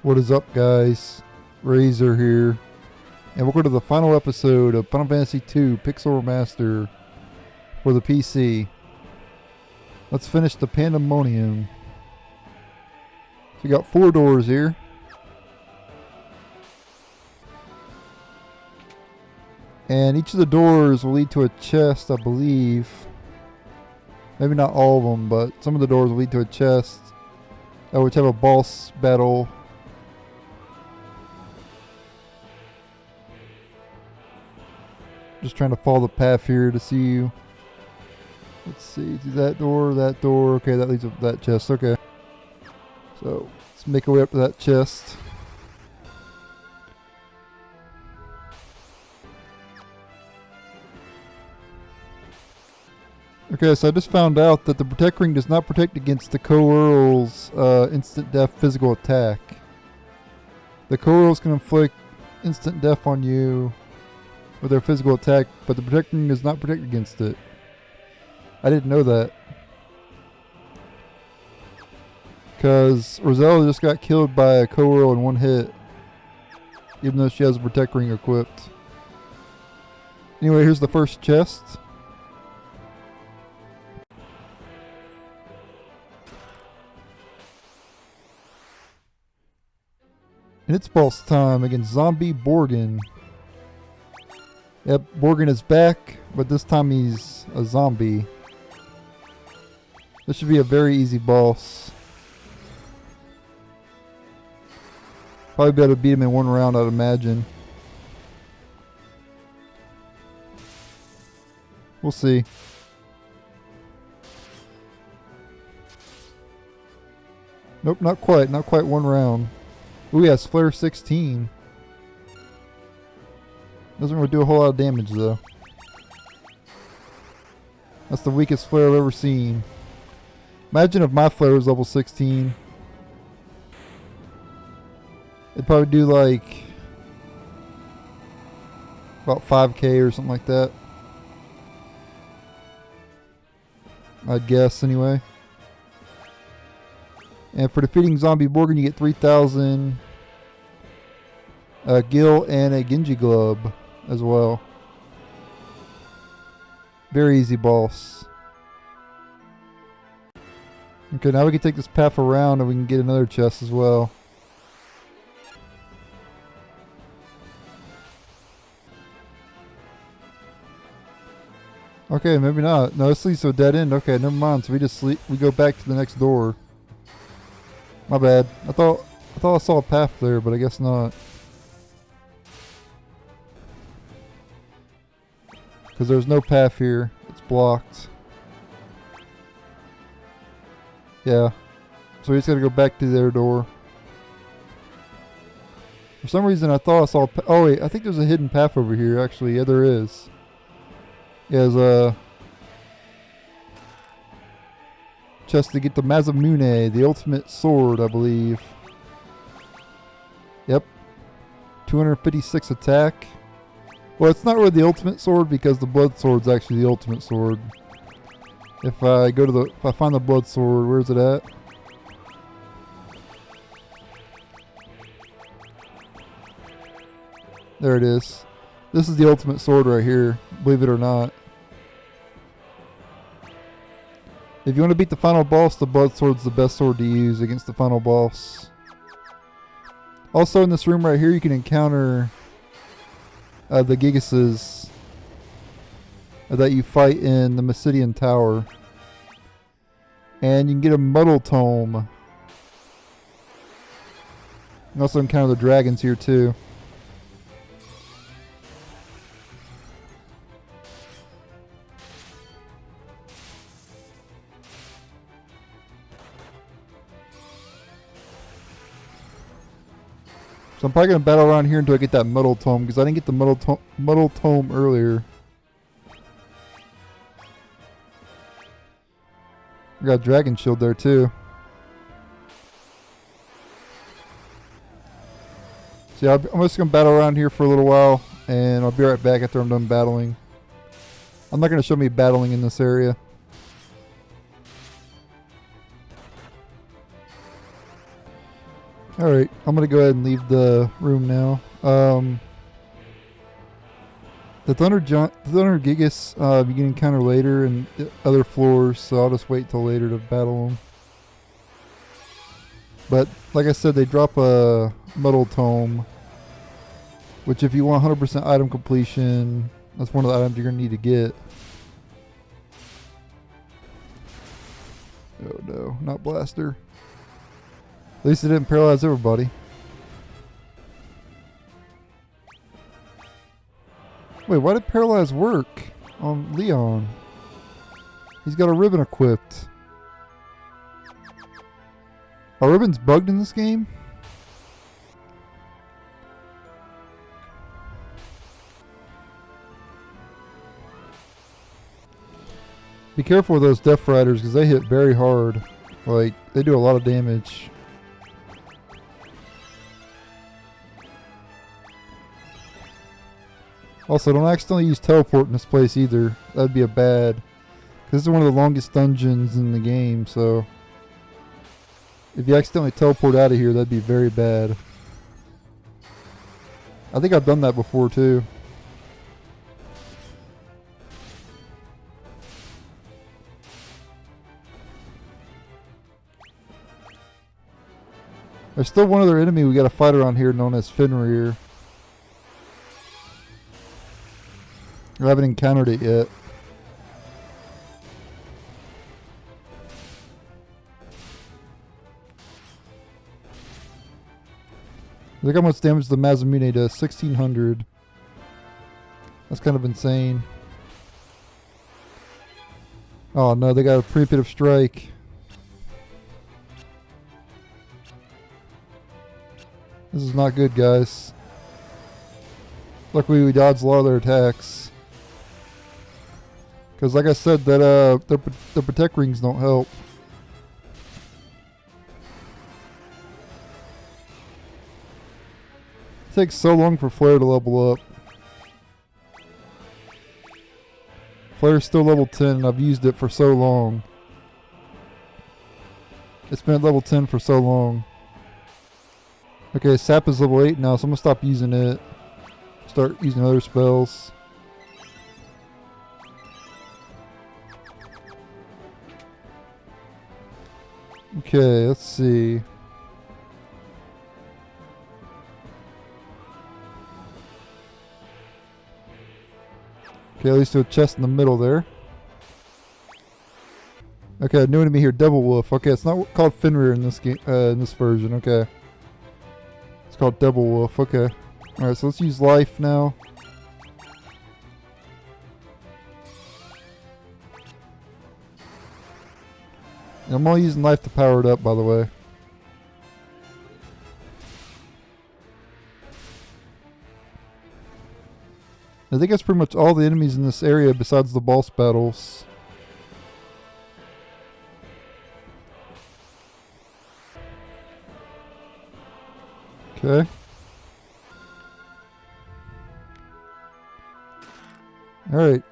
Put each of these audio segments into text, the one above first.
What is up, guys? Razor here, and we'll go to the final episode of Final Fantasy II Pixel Remaster for the PC. Let's finish the Pandemonium. So we got 4 doors here. And each of the doors will lead to a chest, I believe. Maybe not all of them, but some of the doors will lead to a chest, which have a boss battle. Just trying to follow the path here to see you. Let's see, that door, that door. Okay, that leads up to that chest. Okay. So, let's make our way up to that chest. Okay, so I just found out that the Protect Ring does not protect against the Coeurl's instant death physical attack. The Coeurls can inflict instant death on you with their physical attack, but the Protect Ring does not protect against it. I didn't know that. Because Rosella just got killed by a Coeurl in one hit, even though she has a Protect Ring equipped. Anyway, here's the first chest. And it's boss time against Zombie Borgin. Yep, Borgin is back, but this time he's a zombie. This should be a very easy boss. Probably be able to beat him in one round, I'd imagine. We'll see. Nope, not quite. Not quite one round. Ooh, he has Flare 16. Doesn't really do a whole lot of damage, though. That's the weakest flare I've ever seen. Imagine if my flare was level 16. It'd probably do like about 5k or something like that. I'd guess, anyway. And for defeating Zombie Borgin, you get 3,000 Gil and a Genji Glove as well. Very easy boss. Okay, now we can take this path around and we can get another chest as well. Okay, maybe not. No, this leads to a dead end. Okay, never mind. So we go back to the next door. My bad. I thought I saw a path there, but I guess not. Because there's no path here. It's blocked. Yeah. So we just gotta go back to their door. For some reason I thought I saw oh wait, I think there's a hidden path over here actually. Yeah, there is. Yeah, there's a chest to get the Mazamune, the ultimate sword, I believe. Yep. 256 attack. Well, it's not really the ultimate sword because the blood sword's actually the ultimate sword. If I find the blood sword, where's it at? There it is. This is the ultimate sword right here, believe it or not. If you want to beat the final boss, the blood sword's the best sword to use against the final boss. Also in this room right here, you can encounter the Gigases that you fight in the Mysidian Tower. And you can get a Muddle Tome. You can also encounter the dragons here too. So I'm probably going to battle around here until I get that Muddle Tome, because I didn't get the Muddle Tome earlier. I got a Dragon Shield there too. So yeah, I'm just going to battle around here for a little while, and I'll be right back after I'm done battling. I'm not going to show me battling in this area. Alright, I'm going to go ahead and leave the room now. The Thunder Gigas you can encounter later in other floors, so I'll just wait till later to battle them. But, like I said, they drop a Metal Tome, which if you want 100% item completion, that's one of the items you're going to need to get. Oh no, not Blaster. At least it didn't paralyze everybody. Wait, why did Paralyze work on Leon? He's got a ribbon equipped. Are ribbons bugged in this game? Be careful with those Death Riders because they hit very hard. Like, they do a lot of damage. Also, don't accidentally use teleport in this place either. That'd be a bad. Because this is one of the longest dungeons in the game, so if you accidentally teleport out of here, that'd be very bad. I think I've done that before too. There's still one other enemy we gotta fight around here known as Fenrir. I haven't encountered it yet. Look how much damage the Mazamune does, 1600. That's kind of insane. Oh no, they got a preemptive strike. This is not good, guys. Luckily we dodged a lot of their attacks. Because like I said, that the protect rings don't help. It takes so long for Flare to level up. Flare's still level 10 and I've used it for so long. It's been at level 10 for so long. Okay, Sap is level 8 now, so I'm going to stop using it. Start using other spells. Okay, let's see. Okay, at least do a chest in the middle there. Okay, new enemy here, Devil Wolf. Okay, it's not called Fenrir in this game, in this version. Okay, it's called Devil Wolf. Okay, all right. So let's use life now. And I'm only using life to power it up, by the way. I think that's pretty much all the enemies in this area besides the boss battles. Okay. Alright.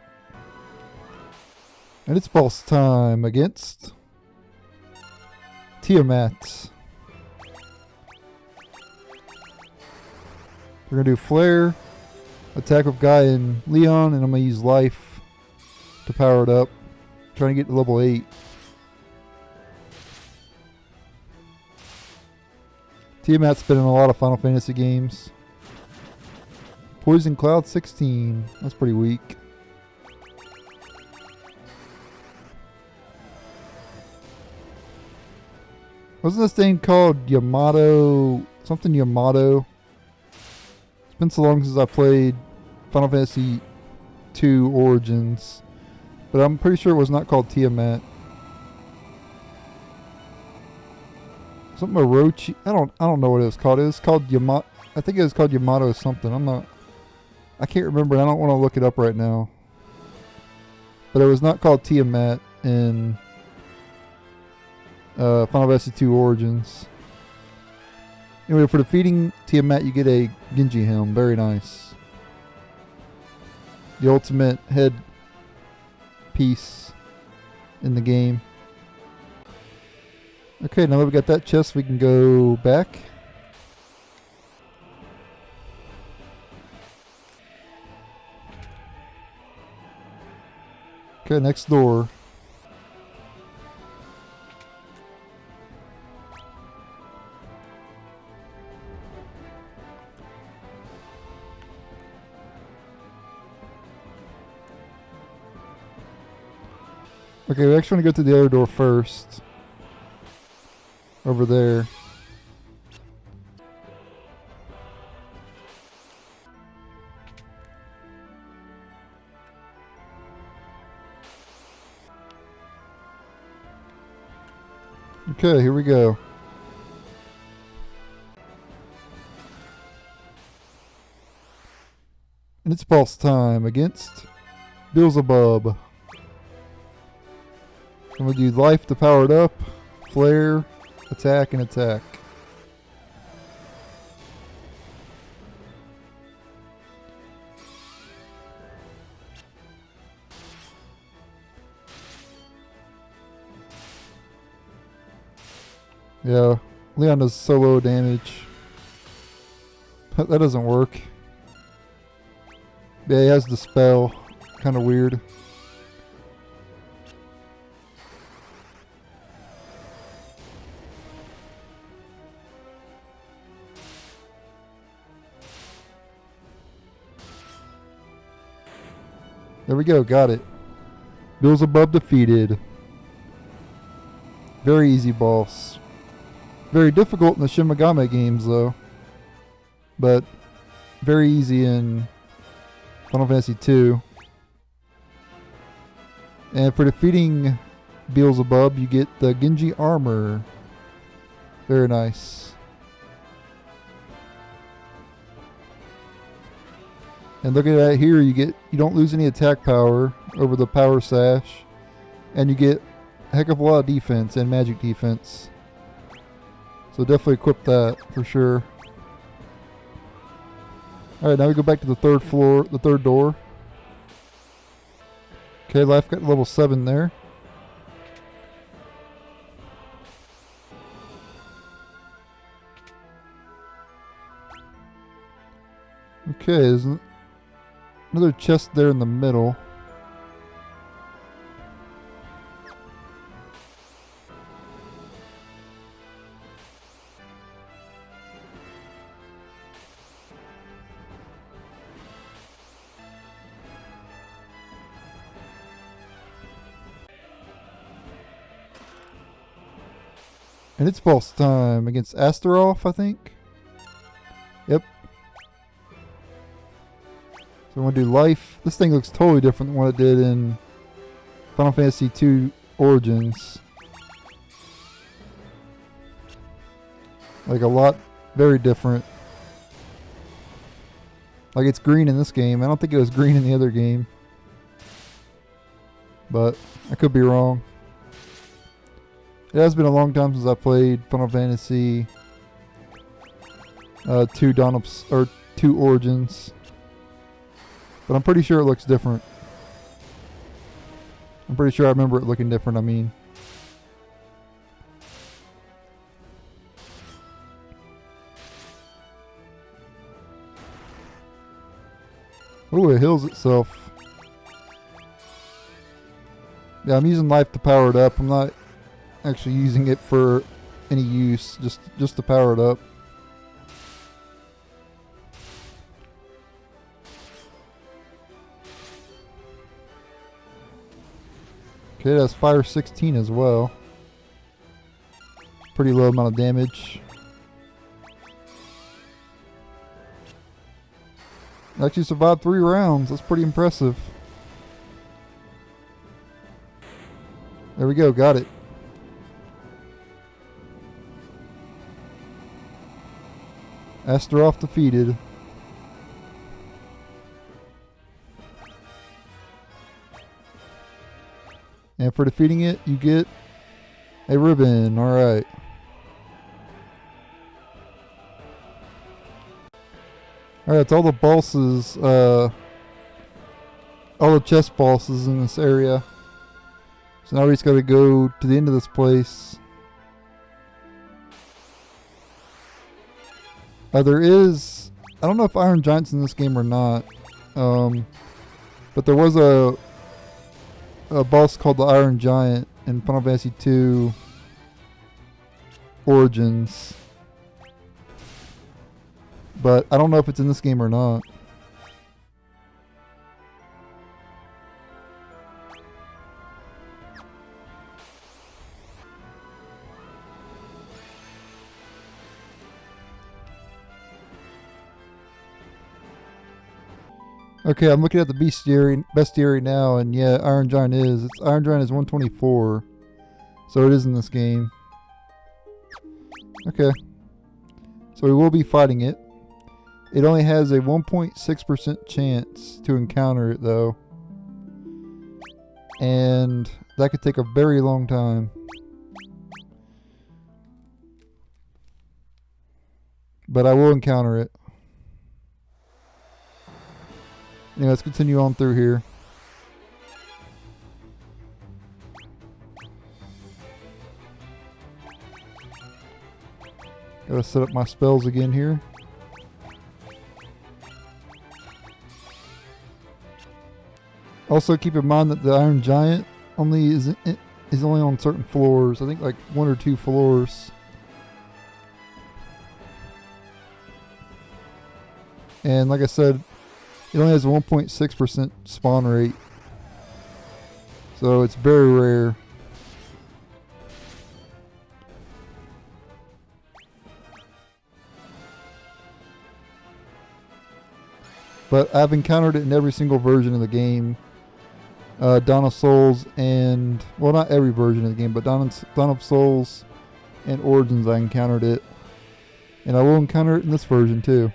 And it's boss time against Tiamat. We're going to do Flare, attack with Guy and Leon, and I'm going to use life to power it up. Trying to get to level 8. Tiamat's been in a lot of Final Fantasy games. Poison Cloud 16. That's pretty weak. Wasn't this thing called Yamato? Something Yamato? It's been so long since I played Final Fantasy II Origins. But I'm pretty sure it was not called Tiamat. Something Orochi. I don't know what it was called. It was called Yamato. I think it was called Yamato something. I can't remember. I don't want to look it up right now. But it was not called Tiamat in Final Fantasy II Origins. Anyway, for defeating Tiamat, you get a Genji helm. Very nice. The ultimate head piece in the game. Okay, now that we got that chest, we can go back. Okay, next door. Okay, we actually want to go to the other door first. Over there. Okay, here we go. And it's boss time against Beelzebub. I'm going to do life to power it up, flare, attack, and attack. Yeah, Leon does solo damage. That doesn't work. Yeah, he has the spell. Kind of weird. There we go, got it. Beelzebub defeated. Very easy boss. Very difficult in the Shin Megami games though. But very easy in Final Fantasy II. And for defeating Beelzebub, you get the Genji armor. Very nice. And look at that here, you don't lose any attack power over the power sash. And you get a heck of a lot of defense and magic defense. So definitely equip that for sure. Alright, now we go back to the third floor, the third door. Okay, life got level 7 there. Okay, there's another chest there in the middle. And it's boss time against Astaroth, I think. Yep. So I'm going to do life. This thing looks totally different than what it did in Final Fantasy II Origins. Like a lot, very different. Like it's green in this game. I don't think it was green in the other game. But I could be wrong. It has been a long time since I played Final Fantasy 2 2 Origins. But I'm pretty sure it looks different. I'm pretty sure I remember it looking different, I mean. Ooh, it heals itself. Yeah, I'm using life to power it up. I'm not actually using it for any use, just to power it up. Okay, it has fire 16 as well. Pretty low amount of damage. Actually survived 3 rounds. That's pretty impressive. There we go, got it. Astaroth defeated. And for defeating it, you get a ribbon. Alright. Alright, it's all the bosses, all the chest bosses in this area. So now we just gotta go to the end of this place. There is, I don't know if Iron Giant's in this game or not, but there was a a boss called the Iron Giant in Final Fantasy II Origins. But I don't know if it's in this game or not. Okay, I'm looking at the bestiary now, and yeah, Iron Giant is. Iron Giant is 124. So it is in this game. Okay. So we will be fighting it. It only has a 1.6% chance to encounter it, though. And that could take a very long time. But I will encounter it. Anyway, let's continue on through here. Gotta set up my spells again here. Also keep in mind that the Iron Giant is only on certain floors. I think like 1 or 2 floors. And like I said, it only has a 1.6% spawn rate. So it's very rare. But I've encountered it in every single version of the game. Dawn of Souls and... well, not every version of the game, but Dawn of Souls and Origins I encountered it. And I will encounter it in this version too.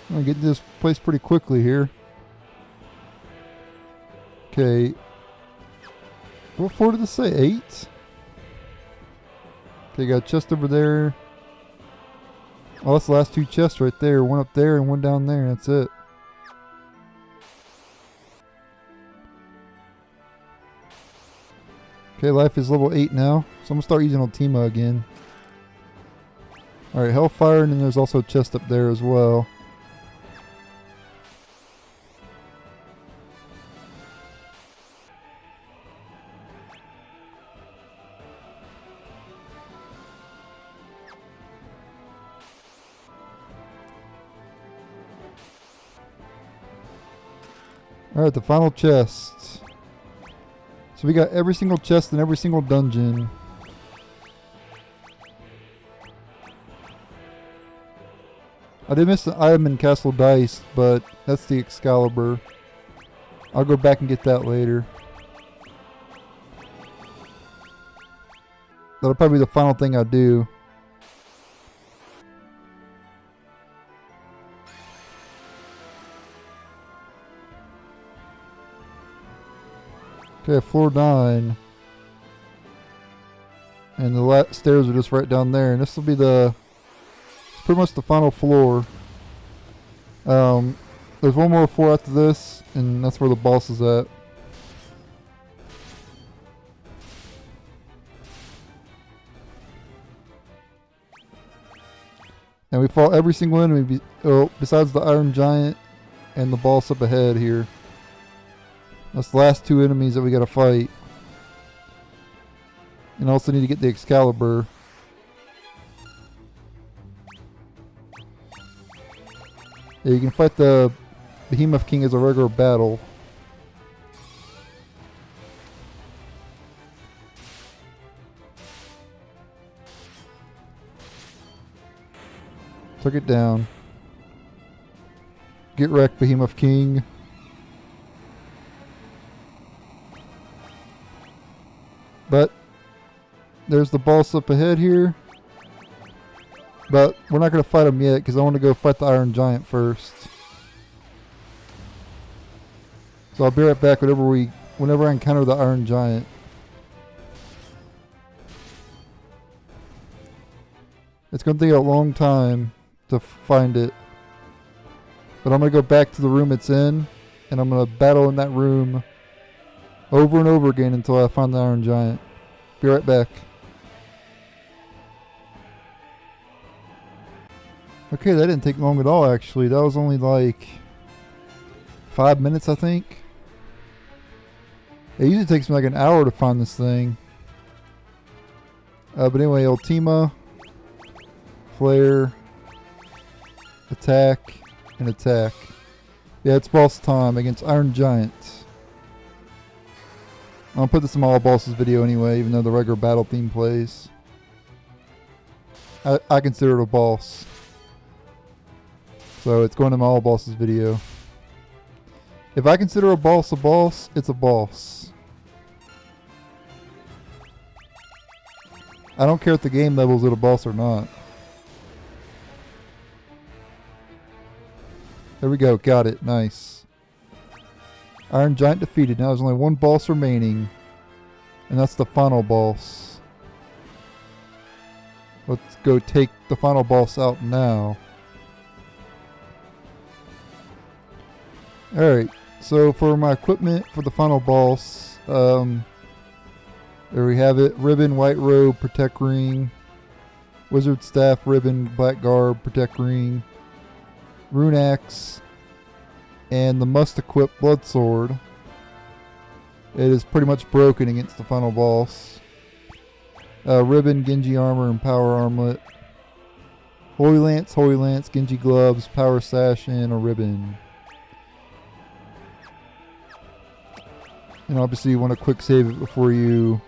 I'm gonna get to this place pretty quickly here. Okay. What floor did this say? 8? Okay, got a chest over there. Oh, that's the last 2 chests right there. One up there and one down there. That's it. Okay, life is level 8 now. So I'm gonna start using Ultima again. Alright, Hellfire, and then there's also a chest up there as well. Alright, the final chest. So we got every single chest in every single dungeon. I did miss the item in Castle Dice, but that's the Excalibur. I'll go back and get that later. That'll probably be the final thing I do. Okay, floor 9. And the stairs are just right down there. And this will be it's pretty much the final floor. There's one more floor after this, and that's where the boss is at. And we fought every single enemy besides the Iron Giant and the boss up ahead here. That's the last 2 enemies that we gotta fight. And also need to get the Excalibur. Yeah, you can fight the Behemoth King as a regular battle. Took it down. Get wrecked, Behemoth King. But there's the boss up ahead here. But we're not going to fight him yet because I want to go fight the Iron Giant first. So I'll be right back whenever I encounter the Iron Giant. It's going to take a long time to find it. But I'm going to go back to the room it's in, and I'm going to battle in that room over and over again until I find the Iron Giant. Be right back. Okay, that didn't take long at all, actually. That was only like 5 minutes, I think. It usually takes me like an hour to find this thing. But anyway, Ultima, Flare, Attack, and Attack. Yeah, it's boss time against Iron Giant. I'll put this in my all bosses video anyway, even though the regular battle theme plays. I consider it a boss. So it's going in my all bosses video. If I consider a boss, it's a boss. I don't care if the game levels it a boss or not. There we go, got it, nice. Iron Giant defeated. Now there's only one boss remaining, and that's the final boss. Let's go take the final boss out now. Alright, so for my equipment for the final boss, there we have it. Ribbon, white robe, protect ring. Wizard staff, ribbon, black garb, protect ring. Rune axe. And the must equip blood sword. It is pretty much broken against the final boss. Ribbon, Genji armor, and power armlet. Holy Lance, Genji gloves, power sash, and a ribbon. And obviously you want to quick save it before you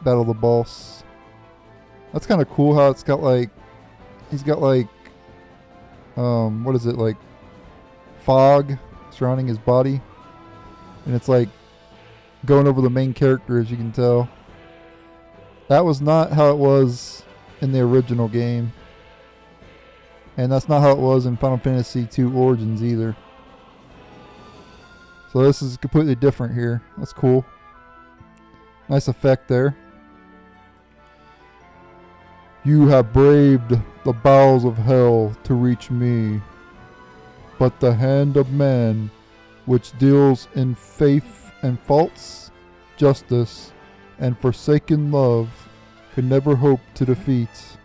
battle the boss. That's kind of cool how it's got like, he's got like, what is it, like fog surrounding his body. And it's like going over the main character, as you can tell. That was not how it was in the original game. And that's not how it was in Final Fantasy II Origins either. So this is completely different here. That's cool. Nice effect there. You have braved the bowels of hell to reach me. But the hand of man, which deals in faith and false justice and forsaken love, can never hope to defeat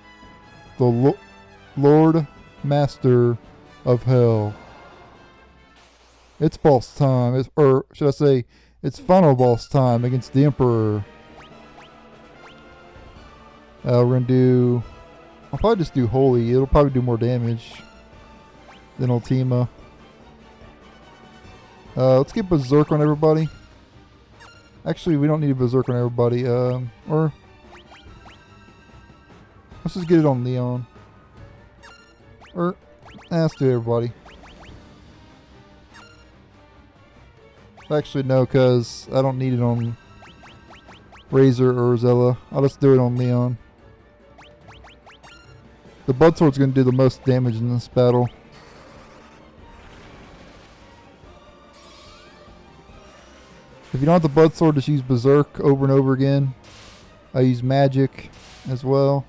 the Lord Master of Hell. It's boss time, or should I say, it's final boss time against the Emperor. We're gonna do, I'll probably just do Holy. It'll probably do more damage than Ultima. Let's get Berserk on everybody. Actually, we don't need a Berserk on everybody. Or let's just get it on Leon. Or let's do everybody. Actually, no, because I don't need it on Razor or Zella. I'll just do it on Leon. The Blood Sword's going to do the most damage in this battle. If you don't have the Blood Sword, just use Berserk over and over again. I use Magic as well.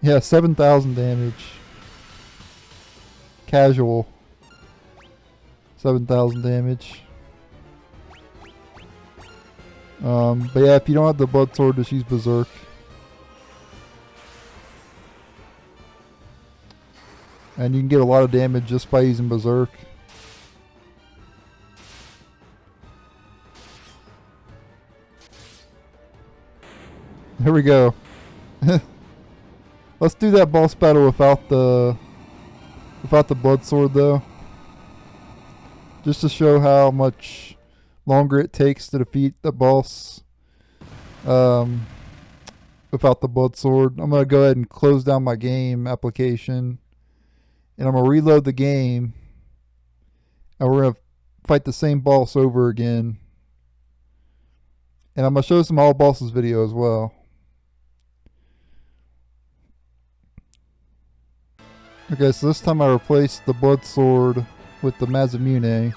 Yeah, 7,000 damage. Casual. 7,000 damage. But yeah, if you don't have the Blood Sword, just use Berserk. And you can get a lot of damage just by using Berserk. Here we go. Let's do that boss battle without the Blood Sword though. Just to show how much longer it takes to defeat the boss without the Blood Sword. I'm going to go ahead and close down my game application. And I'm going to reload the game. And we're going to fight the same boss over again. And I'm going to show some all bosses video as well. Okay, so this time I replaced the Blood Sword with the Mazamune.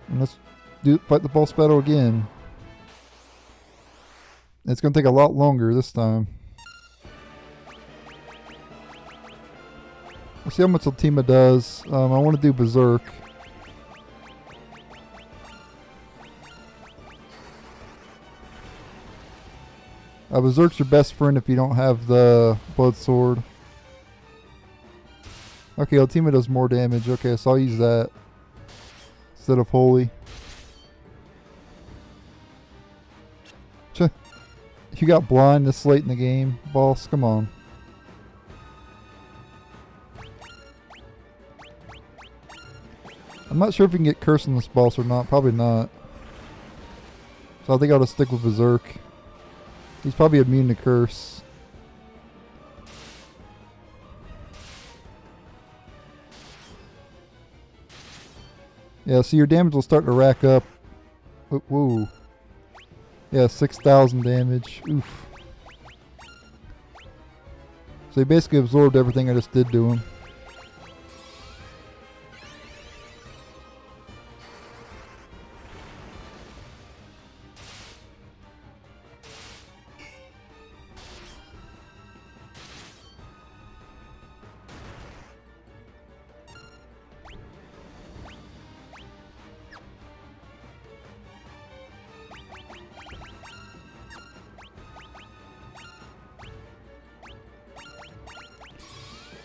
And let's fight the boss battle again. It's going to take a lot longer this time. Let's see how much Ultima does. I want to do Berserk. Berserk's your best friend if you don't have the Blood Sword. Okay, Ultima does more damage. Okay, so I'll use that instead of Holy. You got blind this late in the game, boss? Come on. I'm not sure if we can get Curse on this boss or not. Probably not. So I think I'll just stick with Berserk. He's probably immune to Curse. Yeah, so your damage will start to rack up. Whoa. Yeah, 6,000 damage. Oof. So he basically absorbed everything I just did to him.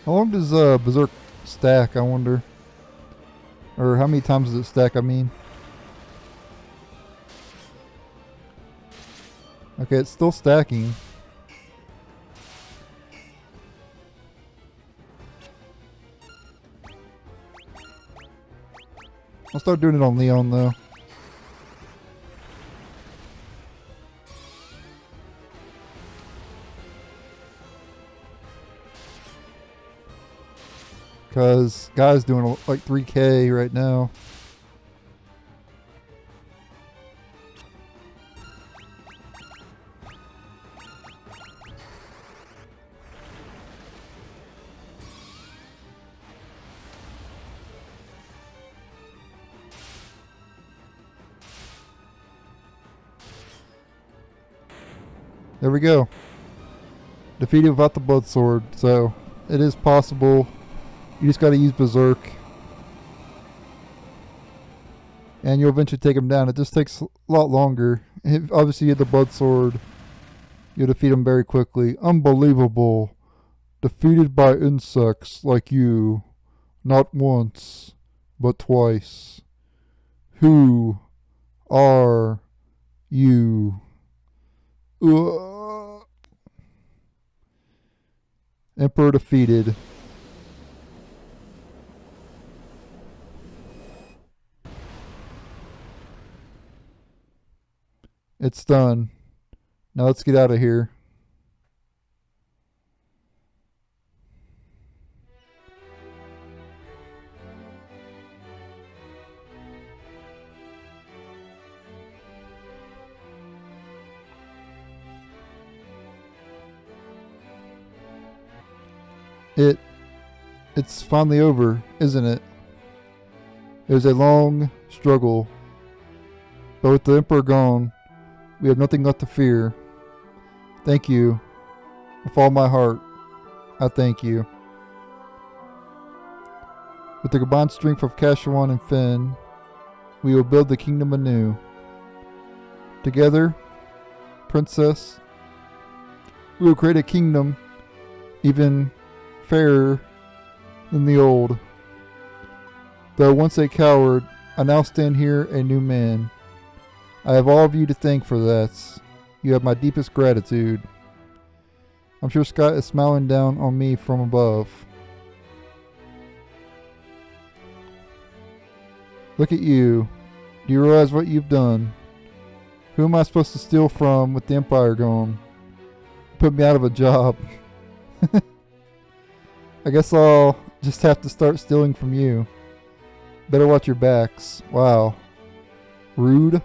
How long does Berserk stack, I wonder? Or how many times does it stack, I mean? Okay, it's still stacking. I'll start doing it on Leon, though. Because guy's doing like 3k right now. There we go. Defeated without the blood sword. So it is possible. You just got to use Berserk. And you'll eventually take him down. It just takes a lot longer. Obviously, you have the blood sword. You'll defeat him very quickly. Unbelievable. Defeated by insects like you. Not once, but twice. Who are you? Emperor defeated. It's done. Now let's get out of here. It's finally over, isn't it? It was a long struggle. But with the Emperor gone, we have nothing left to fear. Thank you. With all my heart, I thank you. With the combined strength of Kashuan and Fen, we will build the kingdom anew. Together, Princess, we will create a kingdom even fairer than the old. Though once a coward, I now stand here a new man. I have all of you to thank for that. You have my deepest gratitude. I'm sure Scott is smiling down on me from above. Look at you. Do you realize what you've done? Who am I supposed to steal from with the Empire gone? Put me out of a job. I guess I'll just have to start stealing from you. Better watch your backs. Wow. Rude.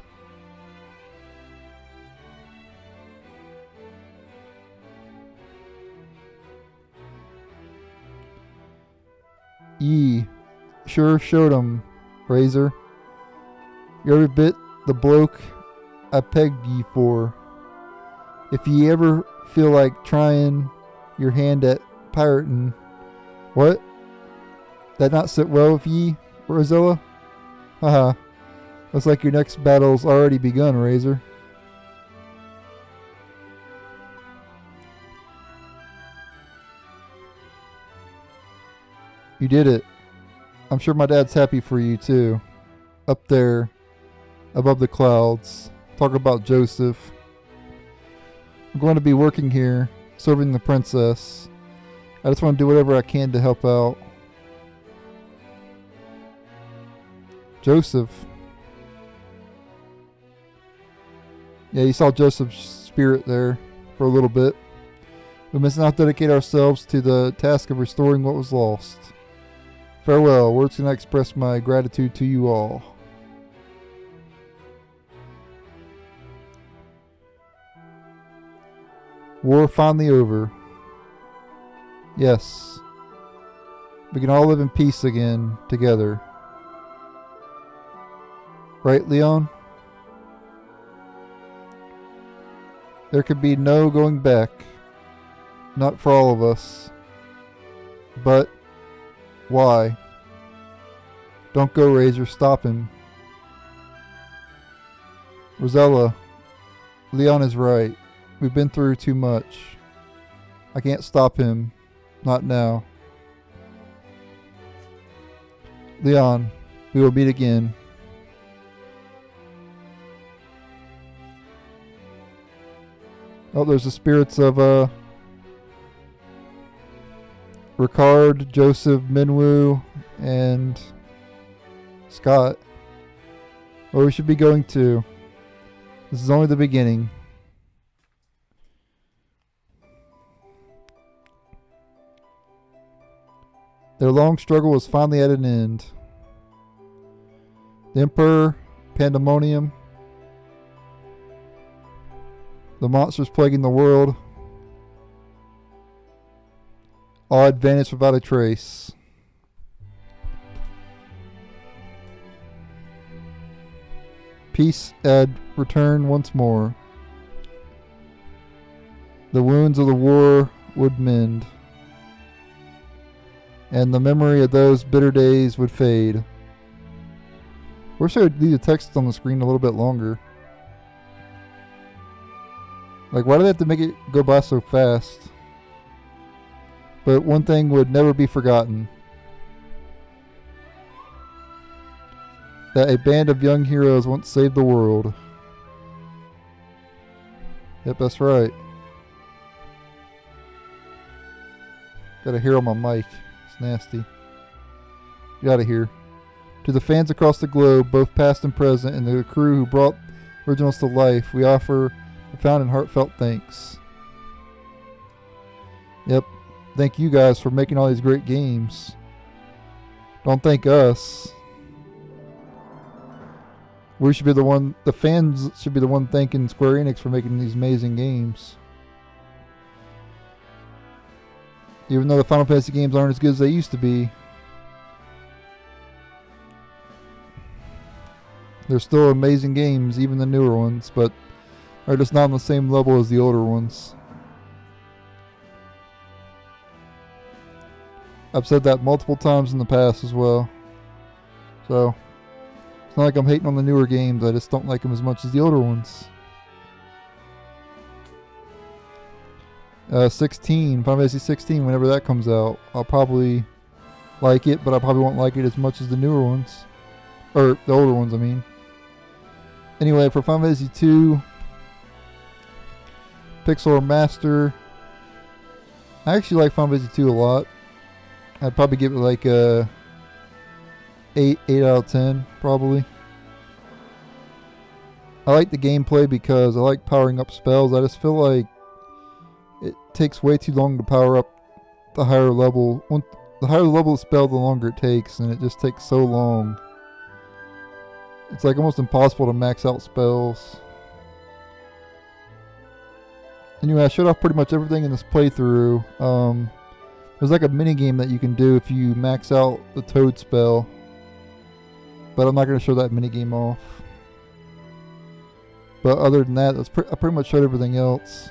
Ye sure showed 'em, Razor. You're every bit the bloke I pegged ye for. If ye ever feel like trying your hand at pirating, what? That not sit well with ye, Rosella? Haha. Looks like your next battle's already begun, Razor. You did it. I'm sure my dad's happy for you, too. Up there, above the clouds. Talk about Joseph. I'm going to be working here, serving the princess. I just want to do whatever I can to help out. Joseph. Yeah, you saw Joseph's spirit there for a little bit. We must now dedicate ourselves to the task of restoring what was lost. Farewell. Words cannot express my gratitude to you all. War finally over. Yes. We can all live in peace again, together. Right, Leon? There could be no going back. Not for all of us. But why? Don't go, Razor. Stop him. Rosella, Leon is right. We've been through too much. I can't stop him. Not now. Leon, we will meet again. Oh, there's the spirits of Ricard, Joseph, Minwoo, and Scott. Where we should be going to. This is only the beginning. Their long struggle was finally at an end. The Emperor, Pandemonium, the monsters plaguing the world, all had vanished without a trace. Peace had returned once more. The wounds of the war would mend, and the memory of those bitter days would fade. Wish I would leave the text on the screen a little bit longer. Like, why do they have to make it go by so fast? But one thing would never be forgotten. That a band of young heroes once saved the world. Yep, that's right. Got a hair on my mic. It's nasty. Get out of here. To the fans across the globe, both past and present, and the crew who brought originals to life, we offer profound and heartfelt thanks. Yep. Thank you guys for making all these great games. Don't thank us. We should be the one, the fans should be the one thanking Square Enix for making these amazing games. Even though the Final Fantasy games aren't as good as they used to be, they're still amazing games, even the newer ones, but are just not on the same level as the older ones. I've said that multiple times in the past as well. So, it's not like I'm hating on the newer games, I just don't like them as much as the older ones. 16, Final Fantasy 16, whenever that comes out, I'll probably like it, but I probably won't like it as much as the newer ones. Or, the older ones, I mean. Anyway, for Final Fantasy 2, Pixel Remaster, I actually like Final Fantasy 2 a lot. I'd probably give it like a 8 out of 10, probably. I like the gameplay because I like powering up spells. I just feel like it takes way too long to power up the higher level. The higher level the spell, the longer it takes, and it just takes so long. It's like almost impossible to max out spells. Anyway, I showed off pretty much everything in this playthrough. There's like a mini game that you can do if you max out the Toad spell, but I'm not going to show that mini game off. But other than that, I pretty much showed everything else.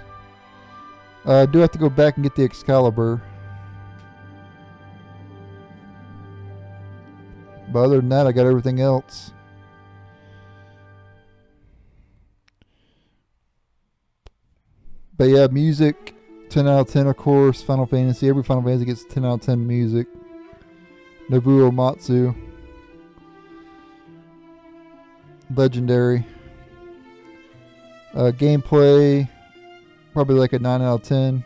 I do have to go back and get the Excalibur. But other than that, I got everything else. But yeah, music, 10 out of 10 of course. Final Fantasy, every Final Fantasy gets 10 out of 10 music. Nobuo Matsu. Legendary. Gameplay, probably like a 9 out of 10.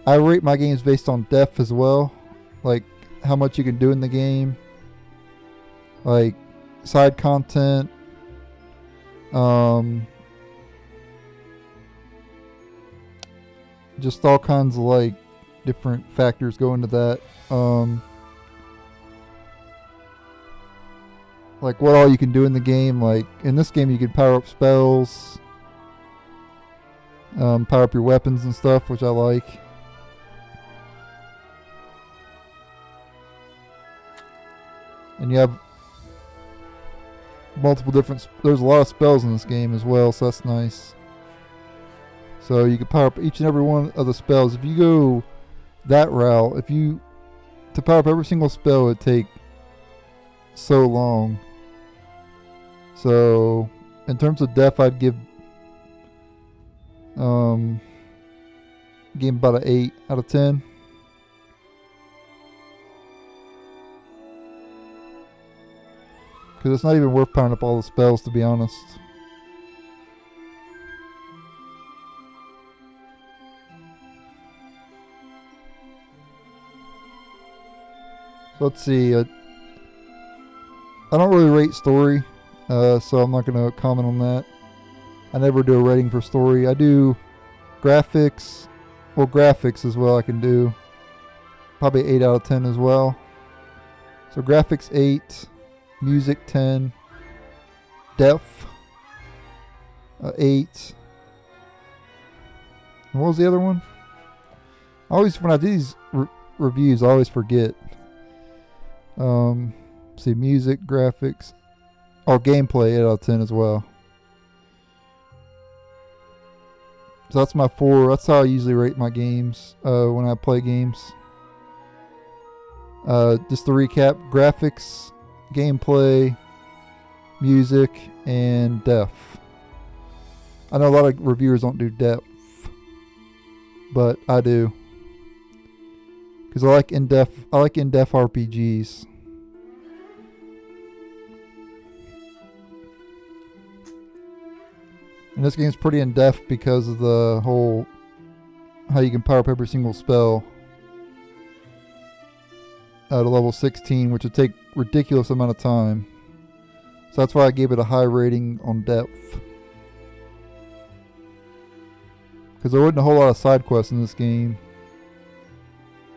I rate my games based on depth as well. Like how much you can do in the game. Like side content. Just all kinds of like different factors go into that. Like what all you can do in the game. Like in this game you can power up spells. Power up your weapons and stuff, which I like. And you have multiple different... There's a lot of spells in this game as well, so that's nice. So you can power up each and every one of the spells. If you go that route, to power up every single spell, it would take so long. So in terms of depth, I'd give game about an 8 out of 10. Because it's not even worth powering up all the spells, to be honest. So let's see. I don't really rate story, so I'm not going to comment on that. I never do a rating for story. I do graphics. Well, graphics as well I can do. Probably 8 out of 10 as well. So graphics 8. Music 10. Depth 8. And what was the other one? When I do these reviews, I always forget. See, music, graphics. Oh, gameplay 8 out of 10 as well. So that's my 4. That's how I usually rate my games when I play games. Just to recap, graphics, gameplay, music, and depth. I know a lot of reviewers don't do depth, but I do. Because I like in-depth RPGs. And this game's pretty in-depth because of the whole... how you can power up every single spell. To level 16, which would take ridiculous amount of time. So that's why I gave it a high rating on depth. Because there wasn't a whole lot of side quests in this game.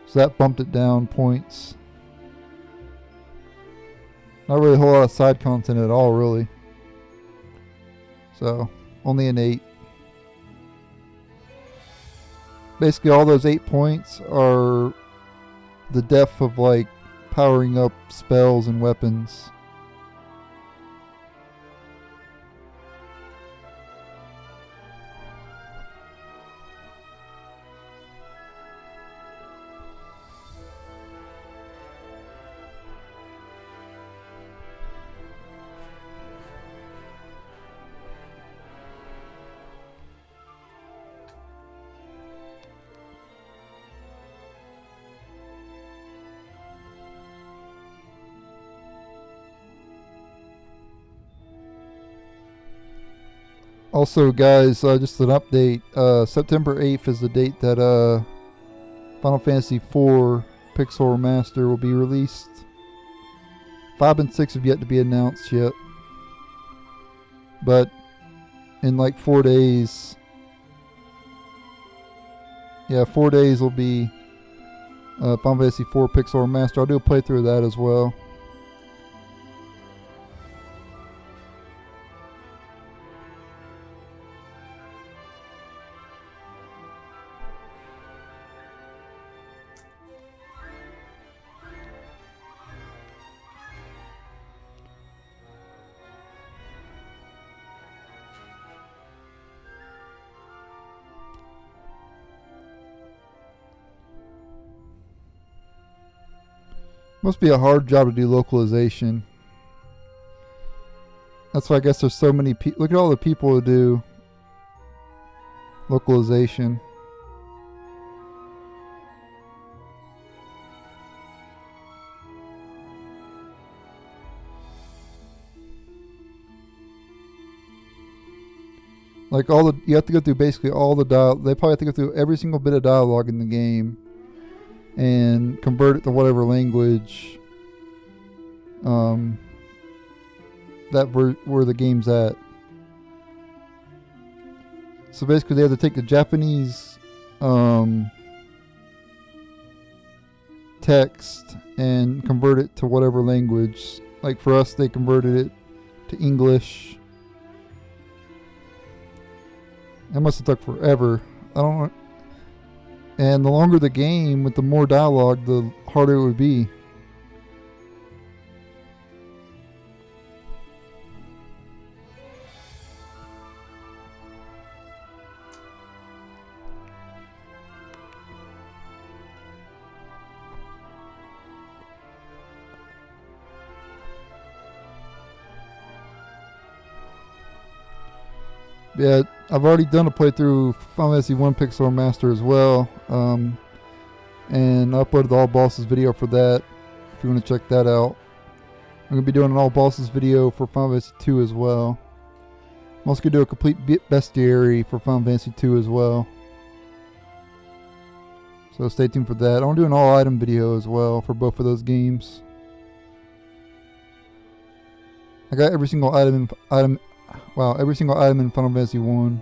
So that bumped it down points. Not really a whole lot of side content at all, really. So, only an 8. Basically, all those 8 points are the depth of, like, powering up spells and weapons. Also, guys, just an update. September 8th is the date that Final Fantasy IV Pixel Remaster will be released. 5 and 6 have yet to be announced yet. But in like 4 days... Yeah, 4 days will be Final Fantasy IV Pixel Remaster. I'll do a playthrough of that as well. Must be a hard job to do localization. That's why I guess there's so many people. Look at all the people who do localization. Like you have to go through basically all the dialogue. They probably have to go through every single bit of dialogue in the game and convert it to whatever language where the game's at. So basically they have to take the Japanese text and convert it to whatever language. Like for us, they converted it to English. That must have took forever. I don't know. And the longer the game, with the more dialogue, the harder it would be. Yeah, I've already done a playthrough Final Fantasy 1 Pixel Master as well, and I uploaded the All Bosses video for that, if you want to check that out. I'm going to be doing an All Bosses video for Final Fantasy 2 as well. I'm also going to do a complete bestiary for Final Fantasy 2 as well. So stay tuned for that. I'm going to do an all item video as well for both of those games. I got every single item in every single item in Final Fantasy 1.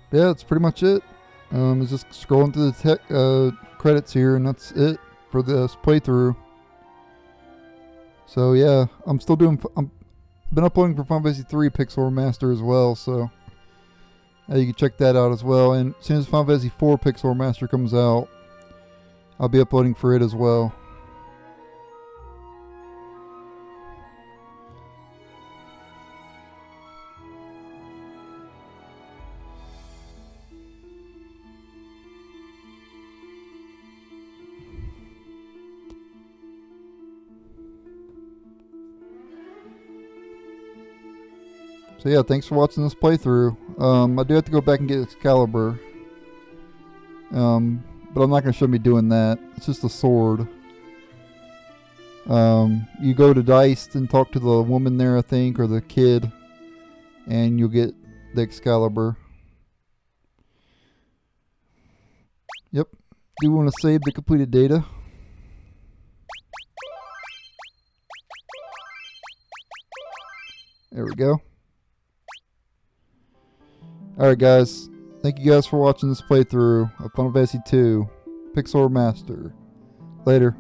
Yeah, that's pretty much it. It's just scrolling through the credits here, and that's it for this playthrough. So yeah, I'm been uploading for Final Fantasy 3 Pixel Remaster as well, so you can check that out as well. And as soon as Final Fantasy 4 Pixel Remaster comes out, I'll be uploading for it as well. So yeah, thanks for watching this playthrough. I do have to go back and get Excalibur. But I'm not going to show me doing that. It's just a sword. You go to Dice and talk to the woman there, I think, or the kid. And you'll get the Excalibur. Yep. Do you want to save the completed data? There we go. Alright guys, thank you guys for watching this playthrough of Final Fantasy 2 Pixel Remaster. Later.